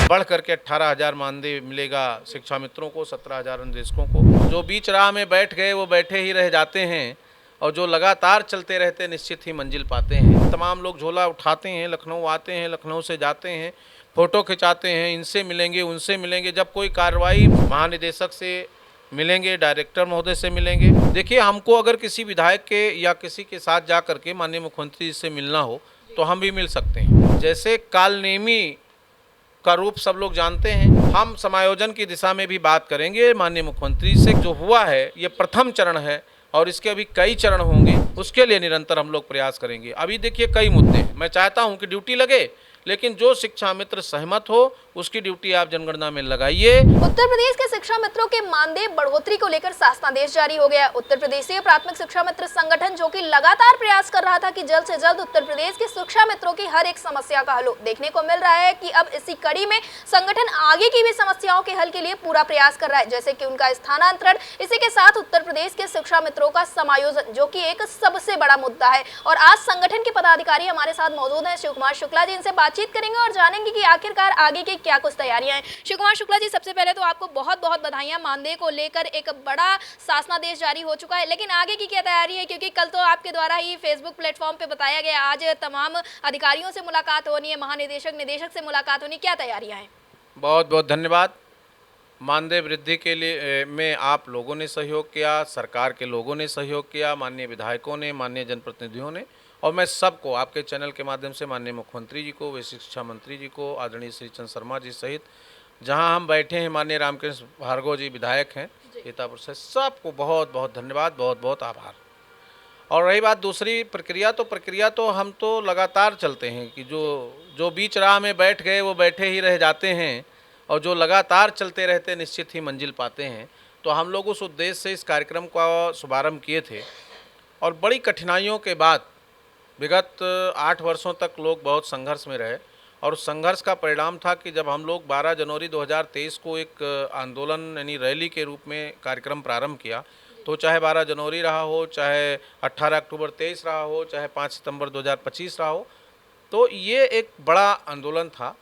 बढ़ करके 18,000 मानदेय मिलेगा शिक्षा मित्रों को, 17,000 अनुदेशकों को। जो बीच राह में बैठ गए वो बैठे ही रह जाते हैं और जो लगातार चलते रहते निश्चित ही मंजिल पाते हैं। तमाम लोग झोला उठाते हैं, लखनऊ आते हैं, लखनऊ से जाते हैं, फ़ोटो खिंचाते हैं, इनसे मिलेंगे, उनसे मिलेंगे। जब कोई कार्रवाई महानिदेशक से मिलेंगे, डायरेक्टर महोदय से मिलेंगे। देखिए, हमको अगर किसी विधायक के या किसी के साथ जा करके माननीय मुख्यमंत्री जी से मिलना हो तो हम भी मिल सकते हैं। जैसे कालनेमी का रूप सब लोग जानते हैं, हम समायोजन की दिशा में भी बात करेंगे माननीय मुख्यमंत्री से। जो हुआ है ये प्रथम चरण है और इसके अभी कई चरण होंगे, उसके लिए निरंतर हम लोग प्रयास करेंगे। अभी देखिए कई मुद्दे हैं, मैं चाहता हूं कि ड्यूटी लगे, लेकिन जो शिक्षा मित्र सहमत हो उसकी ड्यूटी आप जनगणना में लगाइए। उत्तर प्रदेश के शिक्षा मित्रों के मानदेय बढ़ोतरी को लेकर शासनादेश जारी हो गया। उत्तर प्रदेशीय प्राथमिक शिक्षा मित्र संगठन जो कि लगातार प्रयास कर रहा था कि जल्द से जल्द उत्तर प्रदेश के शिक्षा मित्रों की हर एक समस्या का हल हो, देखने को मिल रहा है कि अब इसी कड़ी में संगठन आगे की भी समस्याओं के हल के लिए पूरा प्रयास कर रहा है, जैसे कि उनका स्थानांतरण, इसी के साथ उत्तर प्रदेश के शिक्षा मित्रों का समायोजन, जो कि एक सबसे बड़ा मुद्दा है। और आज संगठन के पदाधिकारी हमारे साथ मौजूद हैं, शिव कुमार शुक्ला जी, इनसे बातचीत करेंगे और जानेंगे कि आखिरकार आगे की क्या कुछ तैयारियां हैं। शिव कुमार शुक्ला जी, सबसे पहले तो आपको बहुत बहुत बधाइयां, मानदेय को लेकर एक बड़ा शासनादेश जारी हो चुका है, लेकिन आगे की क्या तैयारी है? क्योंकि कल तो आपके द्वारा ही फेसबुक प्लेटफॉर्म पे बताया गया, आज तमाम अधिकारियों से मुलाकात होनी है, महानिदेशक निदेशक से मुलाकात होनी, क्या तैयारियां हैं? बहुत बहुत धन्यवाद। मानदेय वृद्धि के लिए में आप लोगों ने सहयोग किया, सरकार के लोगों ने सहयोग किया, माननीय विधायकों ने, माननीय जनप्रतिनिधियों ने, और मैं सबको आपके चैनल के माध्यम से माननीय मुख्यमंत्री जी को, वैश्विक शिक्षा मंत्री जी को, आदरणीय श्री चंद्र शर्मा जी सहित जहां हम बैठे हैं, माननीय रामकृष्ण भार्गव जी विधायक हैं सीतापुर से, सबको बहुत बहुत धन्यवाद, बहुत बहुत आभार। और रही बात दूसरी प्रक्रिया तो हम तो लगातार चलते हैं कि जो बीच राह में बैठ गए वो बैठे ही रह जाते हैं और जो लगातार चलते रहते निश्चित ही मंजिल पाते हैं। तो हम लोग उस उद्देश्य से इस कार्यक्रम का शुभारंभ किए थे और बड़ी कठिनाइयों के बाद विगत 8 वर्षों तक लोग बहुत संघर्ष में रहे और उस संघर्ष का परिणाम था कि जब हम लोग 12 जनवरी 2023 को एक आंदोलन यानी रैली के रूप में कार्यक्रम प्रारंभ किया, तो चाहे 12 जनवरी रहा हो, चाहे 18 अक्टूबर 23 रहा हो, चाहे 5 सितंबर 2025 रहा हो, तो ये एक बड़ा आंदोलन था।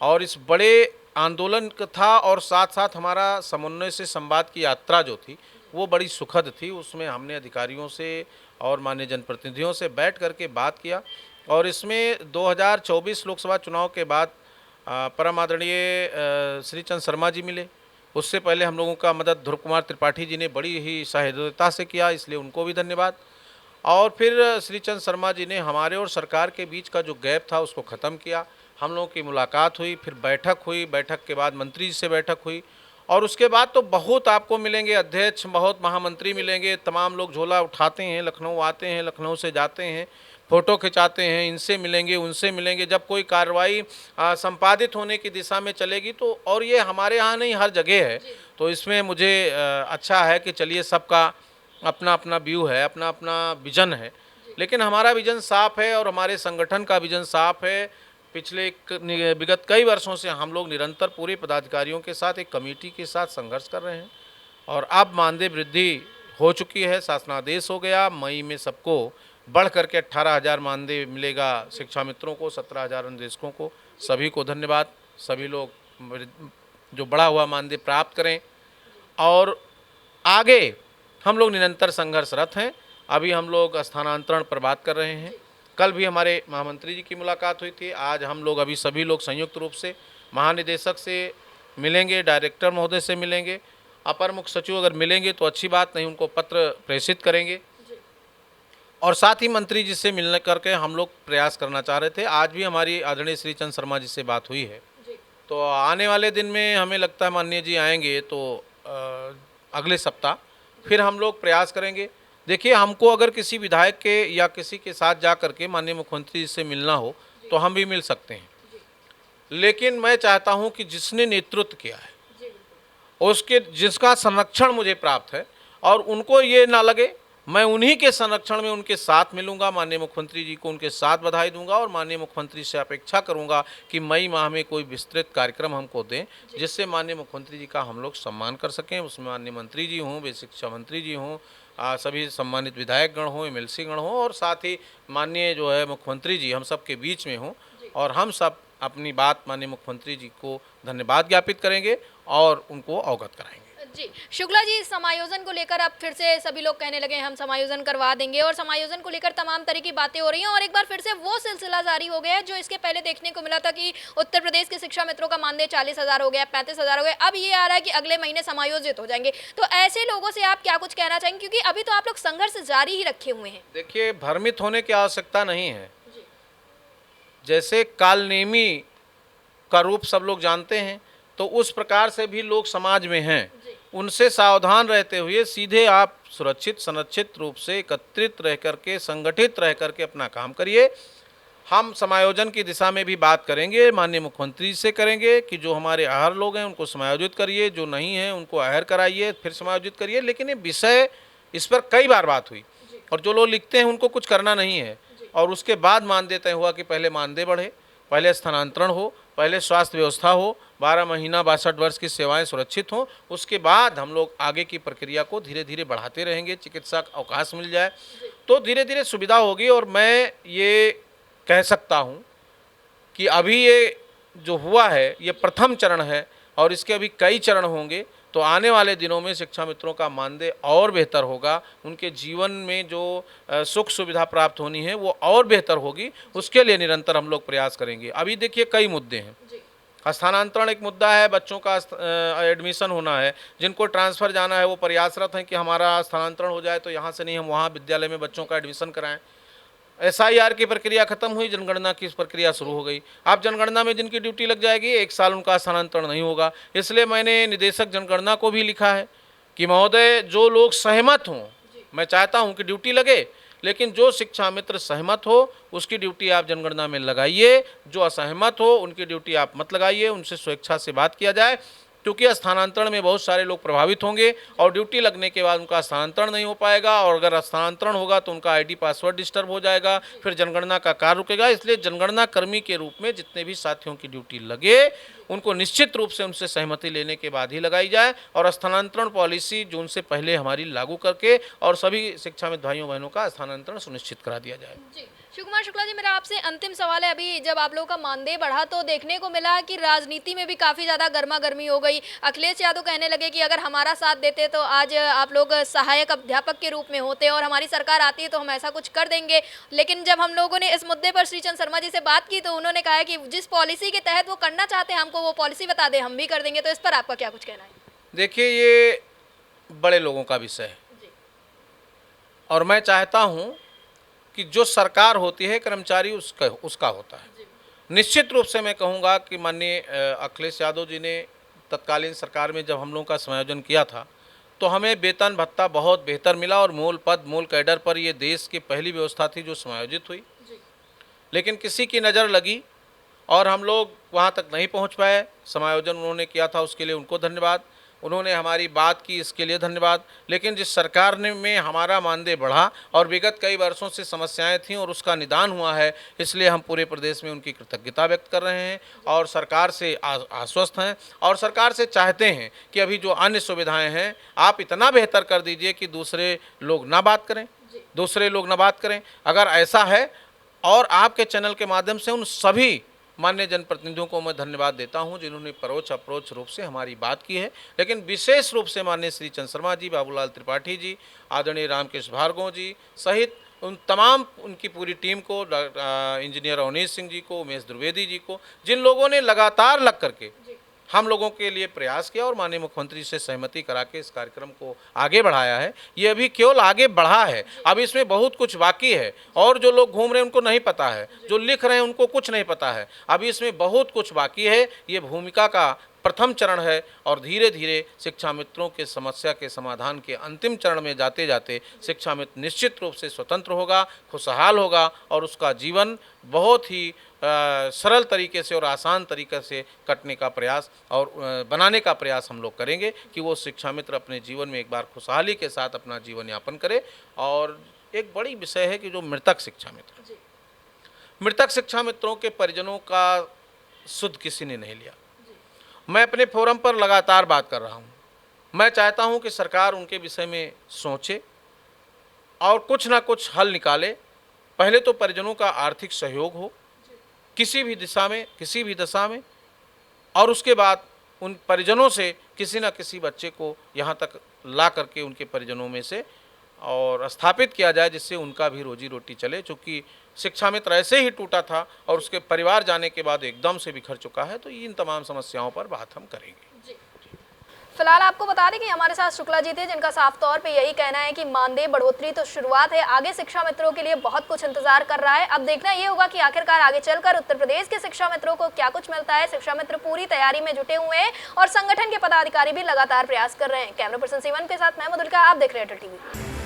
और इस बड़े आंदोलन था और साथ साथ हमारा समन्वय से संवाद की यात्रा जो थी वो बड़ी सुखद थी। उसमें हमने अधिकारियों से और माननीय जनप्रतिनिधियों से बैठ करके बात किया और इसमें 2024 लोकसभा चुनाव के बाद परम आदरणीय श्री चंद्र शर्मा जी मिले। उससे पहले हम लोगों का मदद ध्रुव कुमार त्रिपाठी जी ने बड़ी ही सहृदयता से किया, इसलिए उनको भी धन्यवाद। और फिर श्री चंद्र शर्मा जी ने हमारे और सरकार के बीच का जो गैप था उसको ख़त्म किया। हम लोगों की मुलाकात हुई, फिर बैठक हुई, बैठक के बाद मंत्री जी से बैठक हुई और उसके बाद तो बहुत आपको मिलेंगे अध्यक्ष, बहुत महामंत्री मिलेंगे। तमाम लोग झोला उठाते हैं, लखनऊ आते हैं, लखनऊ से जाते हैं, फ़ोटो खिंचाते हैं, इनसे मिलेंगे, उनसे मिलेंगे। जब कोई कार्रवाई संपादित होने की दिशा में चलेगी तो, और ये हमारे यहाँ नहीं हर जगह है, तो इसमें मुझे अच्छा है कि चलिए सबका अपना अपना व्यू है, अपना अपना विज़न है, लेकिन हमारा विज़न साफ़ है और हमारे संगठन का विज़न साफ़ है। पिछले विगत कई वर्षों से हम लोग निरंतर पूरे पदाधिकारियों के साथ एक कमेटी के साथ संघर्ष कर रहे हैं और अब मानदेय वृद्धि हो चुकी है, शासनादेश हो गया। मई में सबको बढ़ करके 18,000 मानदेय मिलेगा शिक्षा मित्रों को, 17,000 अनुदेशकों को। सभी को धन्यवाद। सभी लोग जो बढ़ा हुआ मानदेय प्राप्त करें और आगे हम लोग निरंतर संघर्षरत हैं। अभी हम लोग स्थानांतरण पर बात कर रहे हैं। कल भी हमारे महामंत्री जी की मुलाकात हुई थी। आज हम लोग अभी सभी लोग संयुक्त रूप से महानिदेशक से मिलेंगे, डायरेक्टर महोदय से मिलेंगे। अपर मुख्य सचिव अगर मिलेंगे तो अच्छी बात, नहीं उनको पत्र प्रेषित करेंगे और साथ ही मंत्री जी से मिलने करके हम लोग प्रयास करना चाह रहे थे। आज भी हमारी आदरणीय श्री चंद्र शर्मा जी से बात हुई है, तो आने वाले दिन में हमें लगता है माननीय जी आएंगे तो अगले सप्ताह फिर हम लोग प्रयास करेंगे। देखिए, हमको अगर किसी विधायक के या किसी के साथ जा करके माननीय मुख्यमंत्री जी से मिलना हो तो हम भी मिल सकते हैं, लेकिन मैं चाहता हूं कि जिसने नेतृत्व किया है उसके जिसका संरक्षण मुझे प्राप्त है और उनको ये ना लगे, मैं उन्हीं के संरक्षण में उनके साथ मिलूंगा। माननीय मुख्यमंत्री जी को उनके साथ बधाई दूंगा और माननीय मुख्यमंत्री से अपेक्षा करूंगा कि मई माह में कोई विस्तृत कार्यक्रम हमको दें जिससे माननीय मुख्यमंत्री जी का हम लोग सम्मान कर सकें। उसमें माननीय मंत्री जी हों, वे शिक्षा मंत्री जी हों, सभी सम्मानित विधायक गण हों, एमएलसी गण हों और साथ ही माननीय जो है मुख्यमंत्री जी हम सब के बीच में हों और हम सब अपनी बात माननीय मुख्यमंत्री जी को धन्यवाद ज्ञापित करेंगे और उनको अवगत कराएंगे। जी, शुक्ला जी, समायोजन को लेकर अब फिर से सभी लोग कहने लगे हम समायोजन करवा देंगे और समायोजन को लेकर तमाम तरह की बातें हो रही हैं और एक बार फिर से वो सिलसिला जारी हो गया है जो इसके पहले देखने को मिला था कि उत्तर प्रदेश के शिक्षा मित्रों का मानदेय 40,000 हो गया, 35,000 हो गया, अब ये आ रहा है कि अगले महीने समायोजित हो जाएंगे। तो ऐसे लोगों से आप क्या कुछ कहना चाहेंगे, क्योंकि अभी तो आप लोग संघर्ष जारी ही रखे हुए हैं? देखिए, भ्रमित होने की आवश्यकता नहीं है। जैसे कालनेमी का रूप सब लोग जानते हैं, तो उस प्रकार से भी लोग समाज में हैं। उनसे सावधान रहते हुए सीधे आप सुरक्षित संरक्षित रूप से एकत्रित रह करके, संगठित रह करके अपना काम करिए। हम समायोजन की दिशा में भी बात करेंगे, माननीय मुख्यमंत्री से करेंगे कि जो हमारे आहर लोग हैं उनको समायोजित करिए, जो नहीं हैं उनको आहर कराइए, फिर समायोजित करिए। लेकिन ये विषय, इस पर कई बार बात हुई और जो लोग लिखते हैं उनको कुछ करना नहीं है। और उसके बाद मानदेय तय हुआ कि पहले मानदेय बढ़े, पहले स्थानांतरण हो, पहले स्वास्थ्य व्यवस्था हो, 12 महीना 62 वर्ष की सेवाएं सुरक्षित हों, उसके बाद हम लोग आगे की प्रक्रिया को धीरे धीरे बढ़ाते रहेंगे। चिकित्सा का अवकाश मिल जाए तो धीरे धीरे सुविधा होगी। और मैं ये कह सकता हूँ कि अभी ये जो हुआ है ये प्रथम चरण है और इसके अभी कई चरण होंगे। तो आने वाले दिनों में शिक्षा मित्रों का मानदेय और बेहतर होगा, उनके जीवन में जो सुख सुविधा प्राप्त होनी है वो और बेहतर होगी। उसके लिए निरंतर हम लोग प्रयास करेंगे। अभी देखिए कई मुद्दे हैं। स्थानांतरण एक मुद्दा है, बच्चों का एडमिशन होना है, जिनको ट्रांसफ़र जाना है वो प्रयासरत हैं कि हमारा स्थानांतरण हो जाए तो यहाँ से नहीं हम वहाँ विद्यालय में बच्चों का एडमिशन कराएं। SIR की प्रक्रिया खत्म हुई, जनगणना की प्रक्रिया शुरू हो गई। अब जनगणना में जिनकी ड्यूटी लग जाएगी 1 साल उनका स्थानांतरण नहीं होगा। इसलिए मैंने निदेशक जनगणना को भी लिखा है कि महोदय, जो लोग सहमत हों, मैं चाहता हूं कि ड्यूटी लगे, लेकिन जो शिक्षा मित्र सहमत हो उसकी ड्यूटी आप जनगणना में लगाइए, जो असहमत हो उनकी ड्यूटी आप मत लगाइए, उनसे स्वेच्छा से बात किया जाए। क्योंकि स्थानांतरण में बहुत सारे लोग प्रभावित होंगे और ड्यूटी लगने के बाद उनका स्थानांतरण नहीं हो पाएगा और अगर स्थानांतरण होगा तो उनका ID पासवर्ड डिस्टर्ब हो जाएगा, फिर जनगणना का कार्य रुकेगा। इसलिए जनगणना कर्मी के रूप में जितने भी साथियों की ड्यूटी लगे उनको निश्चित रूप से उनसे सहमति लेने के बाद ही लगाई जाए और स्थानांतरण पॉलिसी जून से पहले हमारी लागू करके और सभी शिक्षाविद भाइयों बहनों का स्थानांतरण सुनिश्चित करा दिया जाए। जी, शिवकुमार शुक्ला जी, मेरा आपसे अंतिम सवाल है। अभी जब आप लोगों का मानदेय बढ़ा तो देखने को मिला कि राजनीति में भी काफ़ी ज़्यादा गर्मा गर्मी हो गई। अखिलेश यादव कहने लगे कि अगर हमारा साथ देते तो आज आप लोग सहायक अध्यापक के रूप में होते और हमारी सरकार आती है तो हम ऐसा कुछ कर देंगे। लेकिन जब हम लोगों ने इस मुद्दे पर श्री चंद शर्मा जी से बात की तो उन्होंने कहा कि जिस पॉलिसी के तहत वो करना चाहते हैं हमको वो पॉलिसी बता दें, हम भी कर देंगे। तो इस पर आपका क्या कुछ कहना है? देखिए, ये बड़े लोगों का विषय है और मैं चाहता हूँ कि जो सरकार होती है कर्मचारी उसका होता है। निश्चित रूप से मैं कहूँगा कि माननीय अखिलेश यादव जी ने तत्कालीन सरकार में जब हम लोगों का समायोजन किया था तो हमें वेतन भत्ता बहुत बेहतर मिला और मूल पद मूल कैडर पर ये देश की पहली व्यवस्था थी जो समायोजित हुई। लेकिन किसी की नज़र लगी और हम लोग वहाँ तक नहीं पहुँच पाए। समायोजन उन्होंने किया था, उसके लिए उनको धन्यवाद। उन्होंने हमारी बात की, इसके लिए धन्यवाद। लेकिन जिस सरकार ने में हमारा मानदेय बढ़ा और विगत कई वर्षों से समस्याएं थीं और उसका निदान हुआ है, इसलिए हम पूरे प्रदेश में उनकी कृतज्ञता व्यक्त कर रहे हैं और सरकार से आश्वस्त हैं और सरकार से चाहते हैं कि अभी जो अन्य सुविधाएं हैं आप इतना बेहतर कर दीजिए कि दूसरे लोग ना बात करें। अगर ऐसा है और आपके चैनल के माध्यम से उन सभी माननीय जनप्रतिनिधियों को मैं धन्यवाद देता हूं जिन्होंने परोक्ष अप्रोच रूप से हमारी बात की है। लेकिन विशेष रूप से माननीय श्री चंद शर्मा जी, बाबूलाल त्रिपाठी जी, आदरणीय रामकृष्ण भार्गव जी सहित उन तमाम उनकी पूरी टीम को, इंजीनियर अवनीश सिंह जी को, उमेश द्विवेदी जी को, जिन लोगों ने लगातार लग करके हम लोगों के लिए प्रयास किया और माननीय मुख्यमंत्री से सहमति करा के इस कार्यक्रम को आगे बढ़ाया है। ये अभी केवल आगे बढ़ा है, अब इसमें बहुत कुछ बाकी है और जो लोग घूम रहे हैं उनको नहीं पता है, जो लिख रहे हैं उनको कुछ नहीं पता है। अभी इसमें बहुत कुछ बाकी है। ये भूमिका का प्रथम चरण है और धीरे धीरे शिक्षा मित्रों के समस्या के समाधान के अंतिम चरण में जाते जाते शिक्षा मित्र निश्चित रूप से स्वतंत्र होगा, खुशहाल होगा और उसका जीवन बहुत ही सरल तरीके से और आसान तरीके से कटने का प्रयास और बनाने का प्रयास हम लोग करेंगे कि वो शिक्षा मित्र अपने जीवन में एक बार खुशहाली के साथ अपना जीवन यापन करे। और एक बड़ी विषय है कि जो मृतक शिक्षा मित्रों के परिजनों का सुध किसी ने नहीं लिया। मैं अपने फोरम पर लगातार बात कर रहा हूँ। मैं चाहता हूँ कि सरकार उनके विषय में सोचे और कुछ ना कुछ हल निकाले। पहले तो परिजनों का आर्थिक सहयोग हो किसी भी दिशा में, किसी भी दशा में, और उसके बाद उन परिजनों से किसी न किसी बच्चे को यहाँ तक ला करके उनके परिजनों में से और स्थापित किया जाए, जिससे उनका भी रोजी रोटी चले। चूँकि शिक्षा मित्र ऐसे ही टूटा था और उसके परिवार जाने के बाद एकदम से बिखर चुका है, तो इन तमाम समस्याओं पर बात हम करेंगे। फिलहाल आपको बता दें कि हमारे साथ शुक्ला जी थे, जिनका साफ तौर पे यही कहना है कि मानदेय बढ़ोतरी तो शुरुआत है, आगे शिक्षा मित्रों के लिए बहुत कुछ इंतजार कर रहा है। अब देखना ये होगा कि आखिरकार आगे चलकर उत्तर प्रदेश के शिक्षा मित्रों को क्या कुछ मिलता है। शिक्षा मित्र पूरी तैयारी में जुटे हुए हैं और संगठन के पदाधिकारी भी लगातार प्रयास कर रहे हैं। कैमरा पर्सन सीवन के साथ मैं मधुलिका, आप देख रहे हैं अटल टीवी।